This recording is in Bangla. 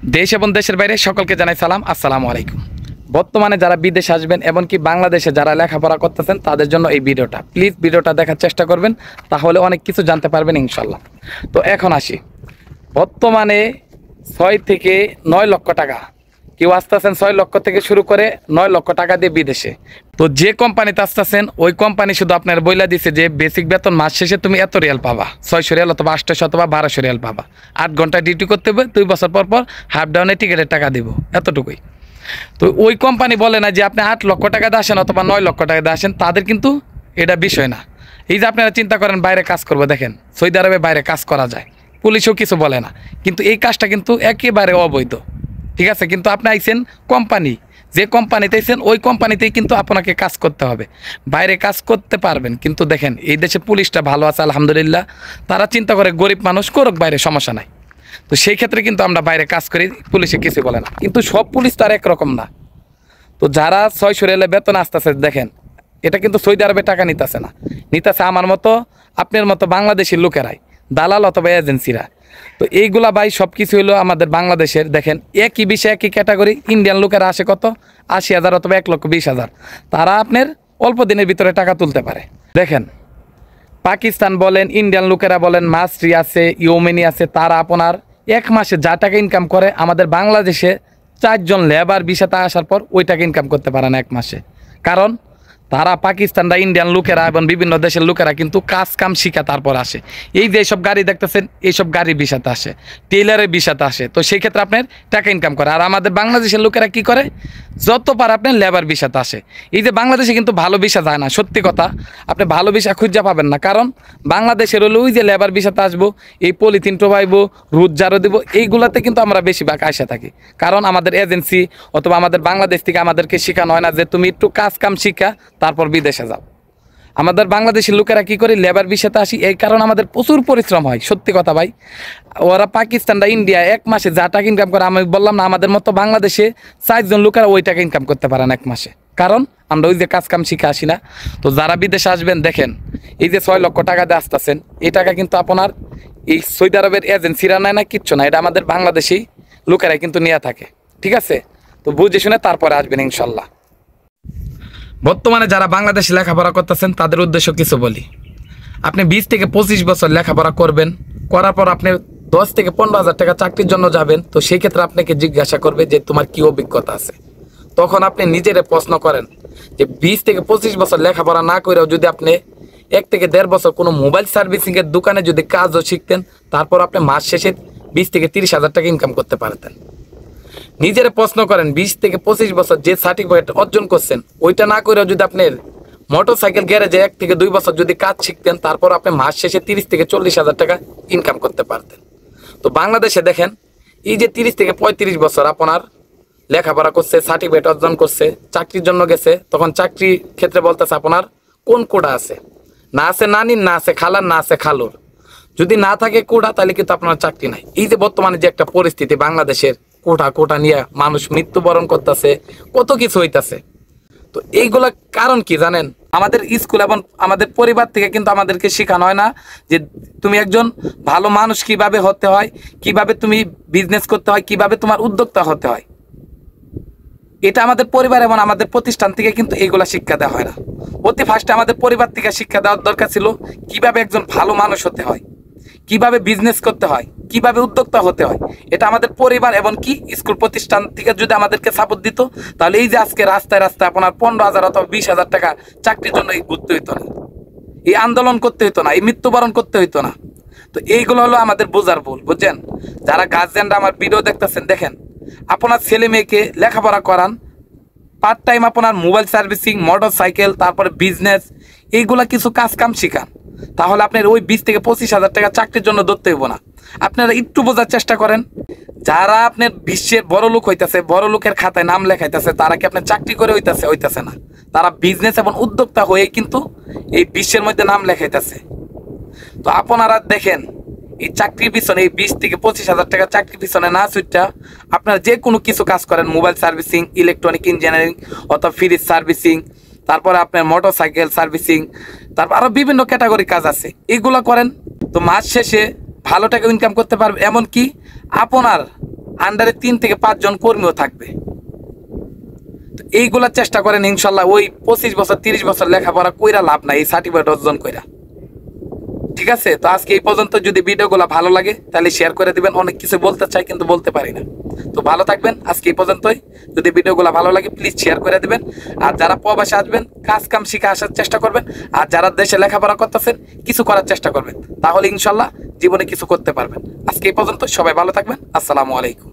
দেশ এবং দেশের বাইরে সকলকে জানাই সালাম, আসসালামু আলাইকুম। বর্তমানে যারা বিদেশে আসবেন এমনকি বাংলাদেশে যারা লেখাপড়া করতেছেন তাদের জন্য এই ভিডিওটা, প্লিজ ভিডিওটা দেখার চেষ্টা করবেন, তাহলে অনেক কিছু জানতে পারবেন ইনশাল্লাহ। তো এখন আসি, বর্তমানে 6 থেকে 9 লক্ষ টাকা, কেউ আসতেছেন 6 লক্ষ থেকে শুরু করে 9 লক্ষ টাকা দিয়ে বিদেশে। তো যে কোম্পানিতে আসতেছেন ওই কোম্পানি শুধু আপনার বইলা দিছে যে বেসিক বেতন মাস শেষে তুমি এত রিয়াল পাবা, 600 রিয়াল অথবা 800 অথবা 1200 রিয়াল পাবা। 8 ঘন্টা ডিউটি করতে হবে, 2 বছর পর পর হাফ ডাউনে টিকিটের টাকা দিব, এতটুকুই। তো ওই কোম্পানি বলে না যে আপনি 8 লক্ষ টাকা দিয়ে আসেন অথবা 9 লক্ষ টাকা দিয়ে আসেন, তাদের কিন্তু এটা বিষয় না। এই যে আপনারা চিন্তা করেন বাইরে কাজ করবো, দেখেন সৌদি আরবে বাইরে কাজ করা যায়, পুলিশও কিছু বলে না, কিন্তু এই কাজটা কিন্তু একেবারে অবৈধ, ঠিক আছে। কিন্তু আপনি আইছেন কোম্পানি, যে কোম্পানিতে আইছেন ওই কোম্পানিতেই কিন্তু আপনাকে কাজ করতে হবে, বাইরে কাজ করতে পারবেন। কিন্তু দেখেন এই দেশে পুলিশটা ভালো আছে আলহামদুলিল্লাহ, তারা চিন্তা করে গরিব মানুষ করুক বাইরে, সমস্যা নাই। তো সেই ক্ষেত্রে কিন্তু আমরা বাইরে কাজ করি, পুলিশে কিছু বলে না, কিন্তু সব পুলিশ তো আর একরকম না। তো যারা 600 রিয়ালে বেতন আসতেছে, দেখেন এটা কিন্তু সৌদি আরবে টাকা নিতেছে না, নিতেছে আমার মতো আপনার মতো বাংলাদেশের লোকেরাই, দালাল অথবা এজেন্সিরা। তো এইগুলা ভাই সব কিছু হলো আমাদের বাংলাদেশের। দেখেন একই বিষয় একই ক্যাটাগরি ইন্ডিয়ান লোকেরা আসে কত 80,000 অথবা 1,20,000, তারা আপনার অল্প দিনের ভিতরে টাকা তুলতে পারে। দেখেন পাকিস্তান বলেন, ইন্ডিয়ান লোকেরা বলেন, মাসরি আছে, ইউমেনি আছে, তারা আপনার এক মাসে যা টাকা ইনকাম করে আমাদের বাংলাদেশে 4 জন লেবার ভিসাতে আসার পর ওই টাকা ইনকাম করতে পারে না এক মাসে। কারণ তারা পাকিস্তানরা, ইন্ডিয়ান লোকেরা এবং বিভিন্ন দেশের লোকেরা কিন্তু কাজ কাম শিখা তারপর আসে। এই যে এইসব গাড়ি দেখতেছেন এইসব গাড়ি ভিসাতে আসে, টেইলারের ভিসাতে আসে, তো সেই ক্ষেত্রে আপনার টাকা ইনকাম করে। আর আমাদের বাংলাদেশের লোকেরা কি করে, যত পার আপনার লেবার ভিসাতে আসে। এই যে বাংলাদেশে কিন্তু ভালো ভিসা যায় না, সত্যি কথা, আপনি ভালো ভিসা খুঁজে পাবেন না। কারণ বাংলাদেশের হলো ওই যে লেবার ভিসাতে আসবো, এই পলিথিন টোবাইবো, রুট জারো দেবো, এইগুলাতে কিন্তু আমরা বেশিরভাগ আইসা থাকি। কারণ আমাদের এজেন্সি অথবা আমাদের বাংলাদেশ থেকে আমাদেরকে শেখানো হয় না যে তুমি একটু কাজ কাম শিখা তারপর বিদেশে যাও। আমাদের বাংলাদেশের লোকেরা কি করে, লেবার ভিসাতে আসি, এই কারণ আমাদের প্রচুর পরিশ্রম হয়, সত্যি কথা ভাই। ওরা পাকিস্তানরা, ইন্ডিয়া এক মাসে যা টাকা ইনকাম করে, আমি বললাম না আমাদের মতো বাংলাদেশে 4 জন লোকেরা ওই টাকা ইনকাম করতে পারে না এক মাসে, কারণ আমরা ওই যে কাজ কাম শিখে আসি না। তো যারা বিদেশে আসবেন, দেখেন এই যে 6 লক্ষ টাকা দিয়ে আসতেছেন, এই টাকা কিন্তু আপনার এই সৌদি আরবের এজেন্সিরা নেয় না, কিচ্ছু না, এটা আমাদের বাংলাদেশি লোকেরাই কিন্তু নিয়ে থাকে, ঠিক আছে। তো বুঝে শুনে তারপরে আসবেন ইনশাল্লাহ। বর্তমানে যারা বাংলাদেশে লেখাপড়া করতেছেন তাদের উদ্দেশ্য কিছু বলি। আপনি 20 থেকে 25 বছর লেখাপড়া করবেন, করার পর আপনি 10 থেকে 15,000 টাকা চাকরির জন্য যাবেন। তো সেই ক্ষেত্রে আপনাকে জিজ্ঞাসা করবে যে তোমার কি অভিজ্ঞতা আছে। তখন আপনি নিজের প্রশ্ন করেন যে 20 থেকে 25 বছর লেখাপড়া না করেও যদি আপনি 1 থেকে 1.5 বছর কোনো মোবাইল সার্ভিসিংয়ের দোকানে যদি কাজও শিখতেন, তারপর আপনি মাস শেষে 20 থেকে 30,000 টাকা ইনকাম করতে পারতেন। নিজের প্রশ্ন করেন 20 থেকে 25 বছর যে সার্টিফিকেট অর্জন করছেন, ওইটা না করেও যদি আপনার মোটরসাইকেল গ্যারেজে 1 থেকে 2 বছর যদি কাজ শিখতেন, তারপর আপনি মাস শেষে 30 থেকে 40,000 টাকা ইনকাম করতে পারতেন। তো বাংলাদেশে দেখেন এই যে 30 থেকে 35 বছর আপনার লেখাপড়া করছে, সার্টিফিকেট অর্জন করছে, চাকরির জন্য গেছে, তখন চাকরি ক্ষেত্রে বলতেছে আপনার কোন কোডা আছে, না আছে নানির, না আছে খালার, না আছে খালুর। যদি না থাকে কোডা, তাহলে কিন্তু আপনার চাকরি নাই। এই যে বর্তমানে যে একটা পরিস্থিতি বাংলাদেশের, কোটা কোটা নিয়ে মানুষ মৃত্যুবরণ করতেছে, কত কিছু হইতাছে। তো এইগুলা কারণ কি জানেন, আমাদের স্কুল এবং আমাদের পরিবার থেকে কিন্তু আমাদেরকে শেখানো হয় না যে তুমি একজন ভালো মানুষ কিভাবে হতে হয়, কিভাবে তুমি বিজনেস করতে হয়, কিভাবে তোমার উদ্যোক্তা হতে হয়। এটা আমাদের পরিবার এবং আমাদের প্রতিষ্ঠান থেকে কিন্তু এইগুলা শিক্ষা দেওয়া হয় না। অতি ফার্স্টে আমাদের পরিবার থেকে শিক্ষা দেওয়ার দরকার ছিল কিভাবে একজন ভালো মানুষ হতে হয়, কিভাবে বিজনেস করতে হয়, কিভাবে উদ্যোক্তা হতে হয়। এটা আমাদের পরিবার এবং কি স্কুল প্রতিষ্ঠান থেকে যদি আমাদেরকে সাপোর্ট দিত, তাহলে এই যে আজকে রাস্তায় রাস্তায় আপনার 15,000 অথবা 20,000 টাকা চাকরির জন্য ঘুরতে হইতো না, এই আন্দোলন করতে হইতো না, এই মৃত্যুবরণ করতে হইতো না। তো এইগুলো হলো আমাদের বোঝার ভুল, বুঝছেন। যারা গার্জিয়ানরা আমার ভিডিও দেখতেছেন, দেখেন আপনার ছেলে মেয়েকে লেখাপড়া করান, পার্ট টাইম আপনার মোবাইল সার্ভিসিং, মোটর সাইকেল, তারপরে বিজনেস, এইগুলা কিছু কাজ কাম শিখান, তাহলে আপনার ওই 20 থেকে 25,000 টাকা চাকরির জন্য ধরতে হইব না। আপনারা একটু বোঝার চেষ্টা করেন, যারা আপনার বিশ্বের বড় লোক হইতাছে, বড় লোকের খাতায় নাম লেখাইতেছে, তারা কি আপনার চাকরি করে হইতাছে না, তারা বিজনেস এবং উদ্যোক্তা হয়ে কিন্তু এই বিশ্বের মধ্যে নাম লেখাইতেছে। তো আপনারা দেখেন এই চাকরির পিছনে, এই 20 থেকে 25,000 টাকা চাকরির পিছনে না ছুটটা আপনারা যে কোনো কিছু কাজ করেন, মোবাইল সার্ভিসিং, ইলেকট্রনিক ইঞ্জিনিয়ারিং অথবা ফ্রিজ সার্ভিসিং, তারপরে আপনার মোটর সাইকেল সার্ভিসিং, তারপর আরো বিভিন্ন ক্যাটাগরি কাজ আছে, এগুলো করেন। তো মাস শেষে ভালো টাকা ইনকাম করতে পারবে, এমনকি আপনার আন্ডারে 3 থেকে 5 জন কর্মীও থাকবে। তো এইগুলা চেষ্টা করেন ইনশাল্লাহ। ওই 25 বছর 30 বছর লেখাপড়া কইরা লাভ নাই, এই সার্টিফিকেট অর্জন কইরা। ঠিক আছে, তো আজকে এই পর্যন্ত। যদি ভিডিওগুলো ভালো লাগে তাহলে শেয়ার করে দিবেন। অনেক কিছু বলতে চাই কিন্তু বলতে পারি না। তো ভালো থাকবেন, আজকে এই পর্যন্তই। যদি ভিডিওগুলো ভালো লাগে প্লিজ শেয়ার করে দিবেন। আর যারা প্রবাসে আসবেন কাজ কাম শিখে আসার চেষ্টা করবেন। আর যারা দেশে লেখাপড়া করতেছেন কিছু করার চেষ্টা করবেন, তাহলে ইনশাল্লাহ জীবনে কিছু করতে পারবেন। আজকে এই পর্যন্ত, সবাই ভালো থাকবেন। আসসালামু আলাইকুম।